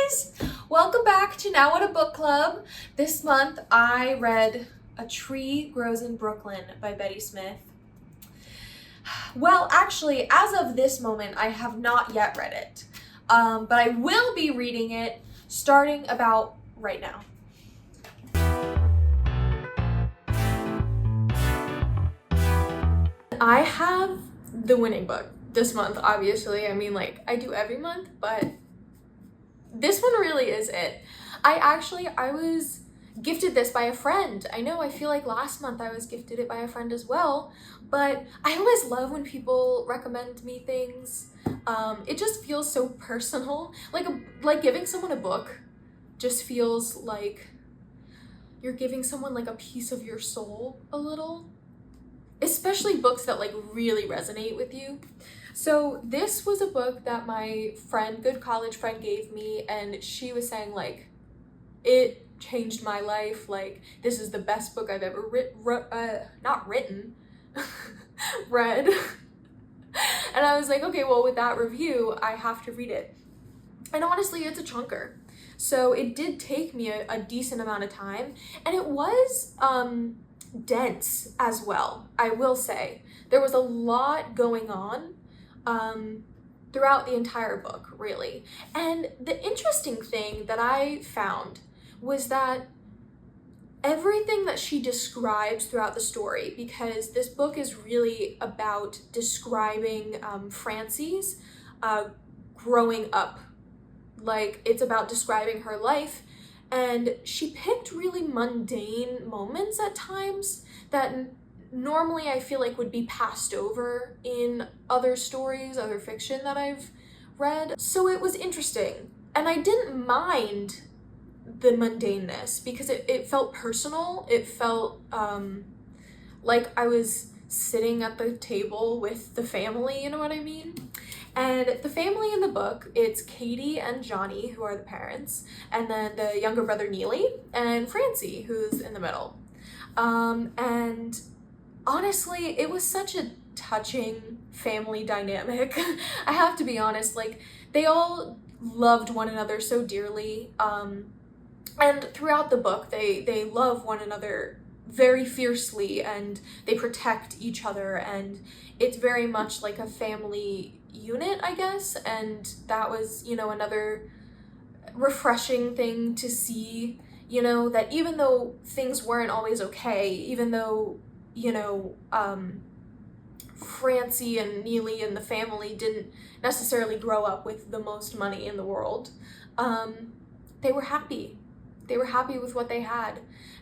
guys! Welcome back to Now What a Book Club. This month I read A Tree Grows in Brooklyn by Betty Smith. Well, actually, as of this moment, I have not yet read it, but I will be reading it starting about right now. I have the winning book this month, obviously. I mean, like, I do every month, but this one really is it. I was gifted this by a friend. I know, I feel like last month I was gifted it by a friend as well, but I always love when people recommend me things. It just feels so personal. Like giving someone a book just feels like you're giving someone like a piece of your soul a little. Especially books that like really resonate with you. So this was a book that my friend, good college friend, gave me, and she was saying like, it changed my life. Like, this is the best book I've ever read. And I was like, okay, well, with that review, I have to read it. And honestly, it's a chunker. So it did take me a decent amount of time, and it was dense as well, I will say. There was a lot going on throughout the entire book, really. And the interesting thing that I found was that everything that she describes throughout the story, because this book is really about describing Francie's growing up. Like, it's about describing her life, and she picked really mundane moments at times that normally I feel like would be passed over in other stories, other fiction that I've read. So it was interesting, and I didn't mind the mundaneness because it felt personal. It felt like I was sitting at the table with the family, you know what I mean? And the family in the book, it's Katie and Johnny, who are the parents, and then the younger brother Neely, and Francie, who's in the middle. And honestly, it was such a touching family dynamic. I have to be honest, like, they all loved one another so dearly. And throughout the book, they love one another very fiercely, and they protect each other, and it's very much like a family unit, I guess. And that was, you know, another refreshing thing to see, you know, that even though things weren't always okay, even though, you know, Francie and Neely and the family didn't necessarily grow up with the most money in the world, they were happy. They were happy with what they had.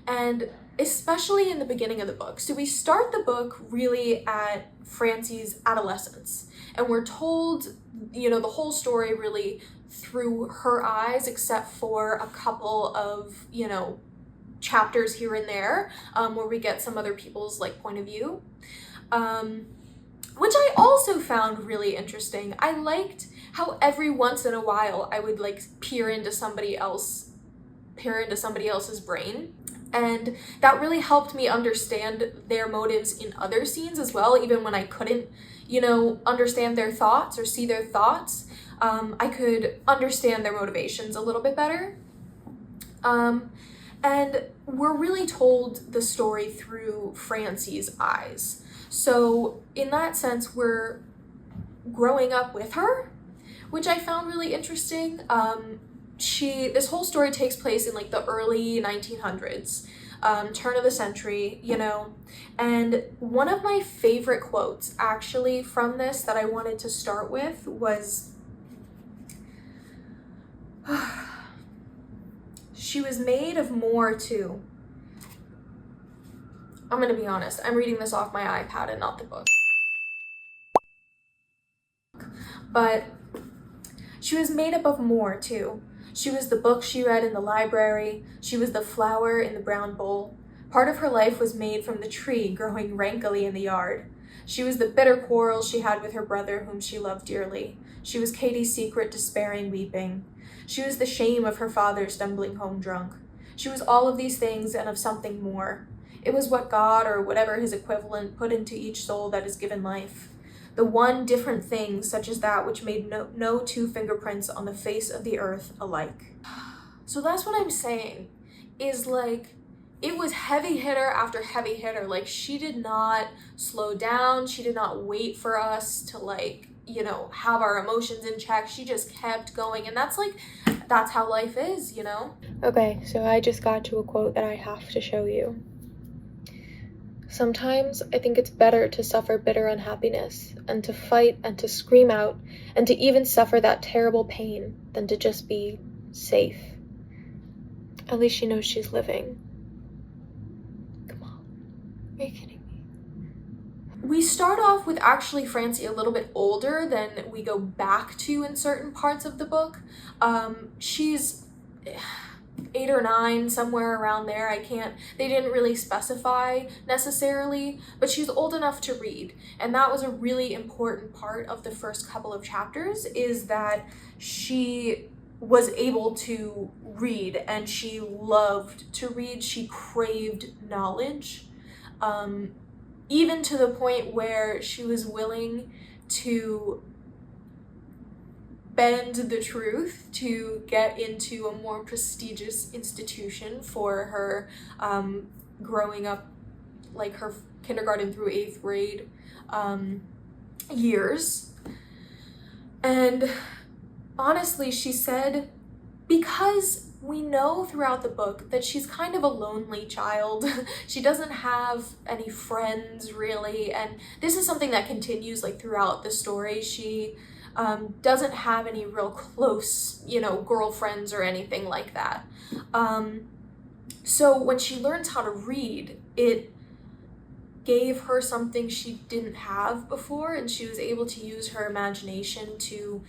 And especially in the beginning of the book. So we start the book really at Francie's adolescence, and we're told, you know, the whole story really through her eyes, except for a couple of, you know, chapters here and there, where we get some other people's like point of view, which I also found really interesting. I liked how every once in a while I would like peer into somebody else's brain. And that really helped me understand their motives in other scenes as well, even when I couldn't, you know, understand their thoughts or see their thoughts. I could understand their motivations a little bit better. And we're really told the story through Francie's eyes. So in that sense, we're growing up with her, which I found really interesting. This whole story takes place in like the early 1900s, turn of the century, you know, and one of my favorite quotes actually from this that I wanted to start with was, she was made of more too. I'm gonna be honest, I'm reading this off my iPad and not the book. But she was made up of more too. She was the book she read in the library. She was the flower in the brown bowl. Part of her life was made from the tree growing rankily in the yard. She was the bitter quarrel she had with her brother, whom she loved dearly. She was Katie's secret, despairing weeping. She was the shame of her father stumbling home drunk. She was all of these things and of something more. It was what God, or whatever his equivalent, put into each soul that is given life. the one different thing such as that which made no two fingerprints on the face of the earth alike. So that's what I'm saying, is like, it was heavy hitter after heavy hitter. Like, she did not slow down. She did not wait for us to, like, you know, have our emotions in check. She just kept going. And that's how life is, you know? Okay, so I just got to a quote that I have to show you. Sometimes I think it's better to suffer bitter unhappiness and to fight and to scream out and to even suffer that terrible pain than to just be safe. At least she knows she's living. Come on, are you kidding me? We start off with actually Francie a little bit older than we go back to in certain parts of the book. She's 8 or 9, somewhere around there. They didn't really specify necessarily, but she's old enough to read. And that was a really important part of the first couple of chapters, is that she was able to read and she loved to read. She craved knowledge, even to the point where she was willing to bend the truth to get into a more prestigious institution for her growing up, like her kindergarten through 8th grade years. And honestly, she said, because we know throughout the book that she's kind of a lonely child. She doesn't have any friends really, and this is something that continues like throughout the story. She doesn't have any real close, you know, girlfriends or anything like that. So when she learns how to read, it gave her something she didn't have before, and she was able to use her imagination to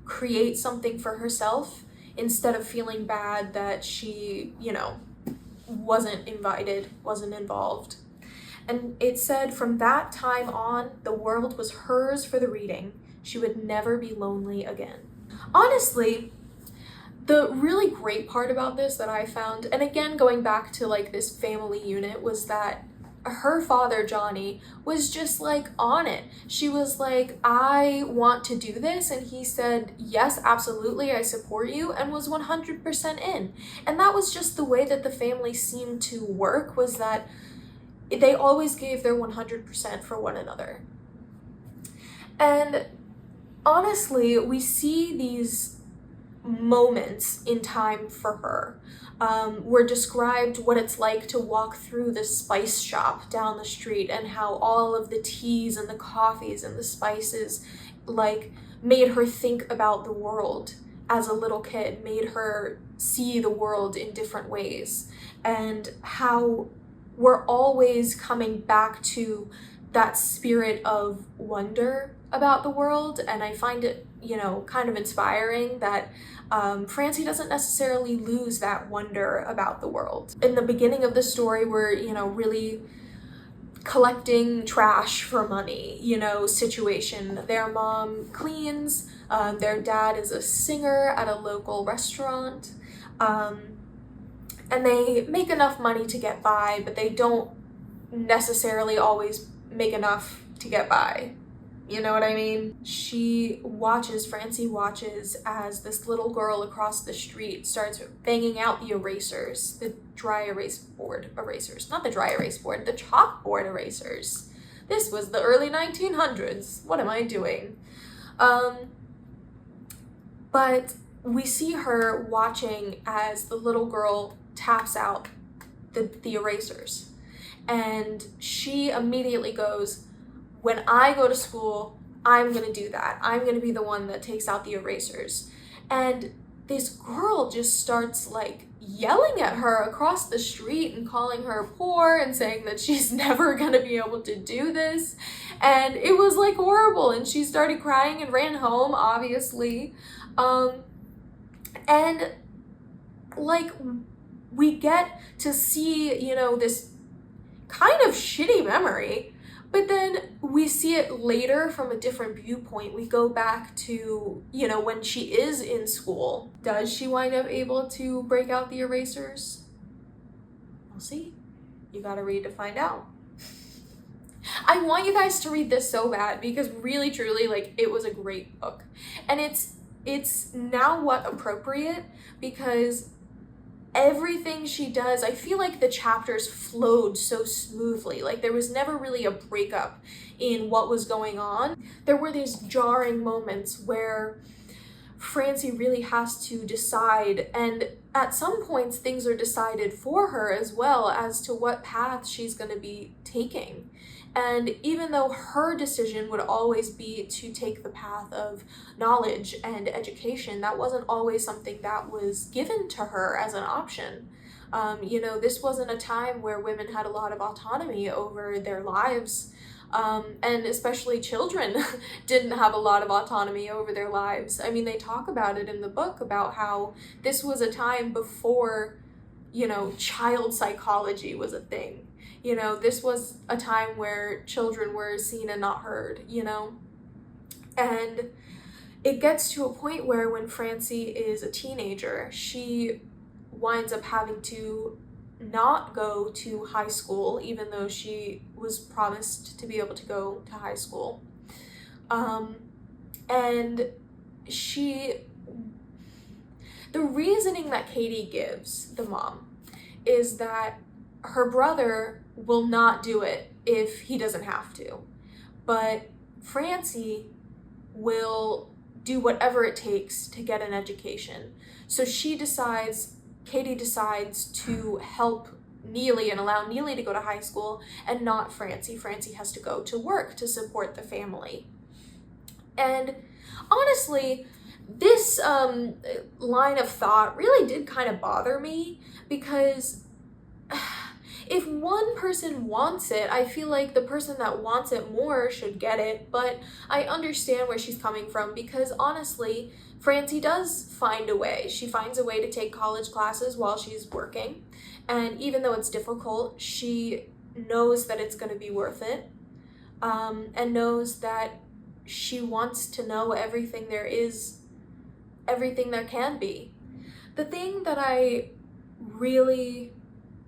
create something for herself instead of feeling bad that she, you know, wasn't invited, wasn't involved. And it said, from that time on, the world was hers for the reading. She would never be lonely again. Honestly, the really great part about this that I found, and again going back to like this family unit, was that her father, Johnny, was just like on it. She was like, I want to do this, and he said, yes, absolutely, I support you, and was 100% in. And that was just the way that the family seemed to work, was that they always gave their 100% for one another. And honestly, we see these moments in time for her. Were described what it's like to walk through the spice shop down the street, and how all of the teas and the coffees and the spices like made her think about the world as a little kid, made her see the world in different ways, and how we're always coming back to that spirit of wonder about the world. And I find it, you know, kind of inspiring that Francie doesn't necessarily lose that wonder about the world. In the beginning of the story, we're, you know, really collecting trash for money, you know, situation. Their mom cleans, their dad is a singer at a local restaurant, and they make enough money to get by, but they don't necessarily always make enough to get by. You know what I mean? Francie watches as this little girl across the street starts banging out the erasers, the dry erase board erasers. Not the dry erase board, the chalkboard erasers. This was the early 1900s. What am I doing? But we see her watching as the little girl taps out the erasers. And she immediately goes, when I go to school, I'm gonna do that. I'm gonna be the one that takes out the erasers. And this girl just starts like yelling at her across the street and calling her poor and saying that she's never gonna be able to do this. And it was like horrible. And she started crying and ran home, obviously. And like, we get to see, you know, this kind of shitty memory, but then we see it later from a different viewpoint. We go back to, you know, when she is in school. Does she wind up able to break out the erasers? We'll see. You gotta read to find out. I want you guys to read this so bad because really truly like it was a great book. And it's now what appropriate because everything she does, I feel like the chapters flowed so smoothly. Like there was never really a breakup in what was going on. There were these jarring moments where Francie really has to decide, and at some points things are decided for her as well as to what path she's going to be taking. And even though her decision would always be to take the path of knowledge and education, that wasn't always something that was given to her as an option. This wasn't a time where women had a lot of autonomy over their lives. And especially children didn't have a lot of autonomy over their lives. I mean, they talk about it in the book about how this was a time before, child psychology was a thing. This was a time where children were seen and not heard, And it gets to a point where when Francie is a teenager, she winds up having to not go to high school, even though she was promised to be able to go to high school. And the reasoning that Katie gives, the mom, is that her brother will not do it if he doesn't have to. But Francie will do whatever it takes to get an education. So Katie decides to help Neely and allow Neely to go to high school and not Francie. Francie has to go to work to support the family. And honestly, this line of thought really did kind of bother me because if one person wants it, I feel like the person that wants it more should get it, but I understand where she's coming from because honestly, Francie does find a way. She finds a way to take college classes while she's working, and even though it's difficult, she knows that it's going to be worth it, and knows that she wants to know everything there is, everything there can be. The thing that I really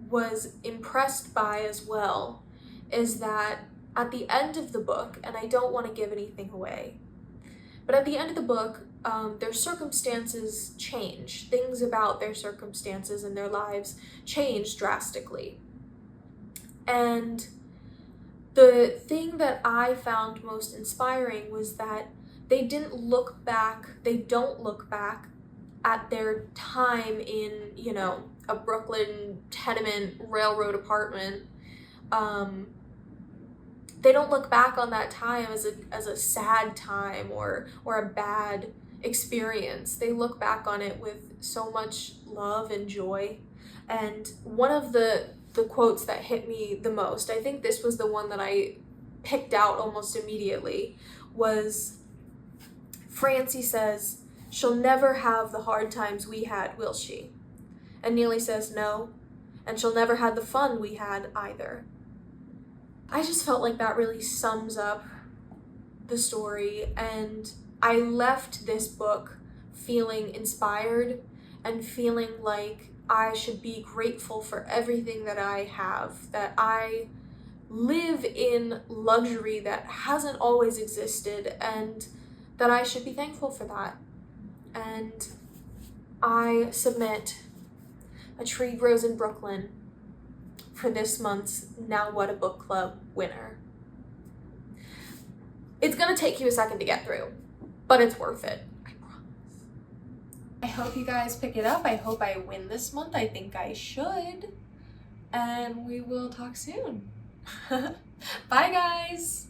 was impressed by as well is that at the end of the book, and I don't want to give anything away, but at the end of the book, their circumstances change. Things about their circumstances and their lives change drastically. And the thing that I found most inspiring was that they don't look back at their time in, a Brooklyn tenement railroad apartment. They don't look back on that time as a sad time or a bad experience. They look back on it with so much love and joy. And one of the quotes that hit me the most, I think this was the one that I picked out almost immediately, was Francie says, "She'll never have the hard times we had, will she?" And Neely says, "No, and she'll never have the fun we had either." I just felt like that really sums up the story, and I left this book feeling inspired and feeling like I should be grateful for everything that I have, that I live in luxury that hasn't always existed, and that I should be thankful for that. And I submit A Tree Grows in Brooklyn for this month's Now What a Book Club winner. It's gonna take you a second to get through, but it's worth it, I promise. I hope you guys pick it up. I hope I win this month. I think I should. And we will talk soon. Bye, guys.